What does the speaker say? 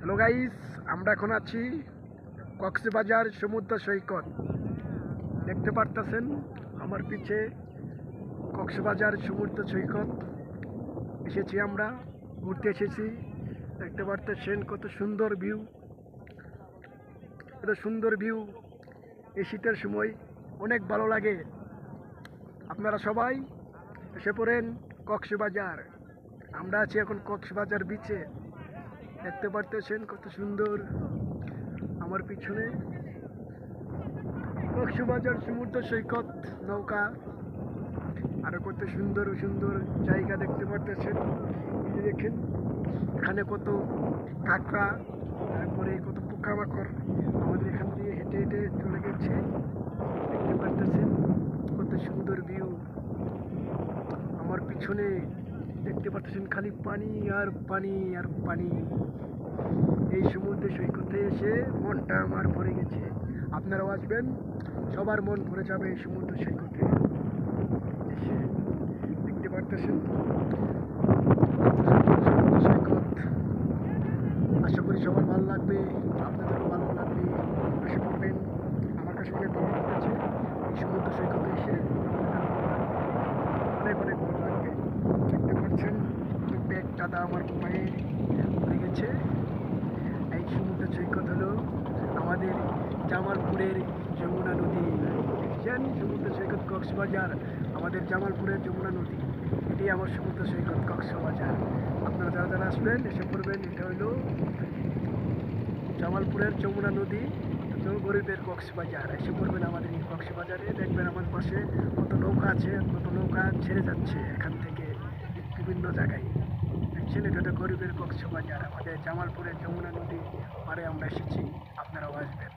Hello guys, আমরা এখন আছি কক্সবাজার সমুদ্র সৈকত। দেখতে পারতেছেন আমার পিছে কক্সবাজার সমুদ্র সৈকত এসেছি, আমরা ঘুরতে এসেছি। দেখতে পারতেছেন কত সুন্দর ভিউ, এত সুন্দর ভিউ। এই শীতের সময় অনেক ভালো লাগে। আপনারা সবাই এসে পড়েন কক্সবাজার। আমরা আছি এখন কক্সবাজার বিচে। দেখতে পারতেছেন কত সুন্দর আমার পিছনে কক্সবাজার সমুদ্র সৈকত নৌকা, আরো কত সুন্দর সুন্দর জায়গা দেখতে পারতেছেন। এই যে দেখেন এখানে কত কাঁকড়া, তারপরে কত পোকামাকড় আমাদের এখান দিয়ে হেঁটে হেঁটে চলে গেছে। দেখতে পারতেছেন কত সুন্দর ভিউ আমার পিছনে। দেখতে পাচ্ছেন খালি পানি আর পানি আর পানি। এই সমুদ্র সৈকতে এসে মনটা আমার ভরে গেছে। আপনারাও আসবেন, সবার মন ভরে যাবে এই সমুদ্র সৈকতে এসে। দেখতে পারতেছেন সমুদ্র সৈকত। আশা করি সবার ভালো লাগবে, আপনাদেরও ভালো লাগবে। আশা করবেন, আমার কাছে অনেক ভালো লাগছে এই সমুদ্র সৈকতে এসে। অনেক অনেক ভালো লাগবে। দেখতে পাচ্ছেন ব্যাগ দাদা আমার পায়ে পড়ে গেছে। এই সমুদ্র সৈকত হলো আমাদের জামালপুরের যমুনা নদী। দেখছেন সমুদ্র সৈকত কক্সবাজার, আমাদের জামালপুরের যমুনা নদী। এটি আমার সমুদ্র সৈকত কক্সবাজার। আপনারা যারা যারা আসবেন এসে পড়বেন। এটা হলো জামালপুরের যমুনা নদী, গরিবের কক্সবাজার। এসে পড়বেন আমাদের এই কক্সবাজারে। দেখবেন আমার পাশে কত নৌকা আছে, কত নৌকা ছেড়ে যাচ্ছে এখান থেকে বিভিন্ন জায়গায়। দেখছেন এটা গরিবের কক্সবাজার, আমাদের জামালপুরের যমুনা নদী পাড়ে আমরা এসেছি। আপনারাও আসবেন।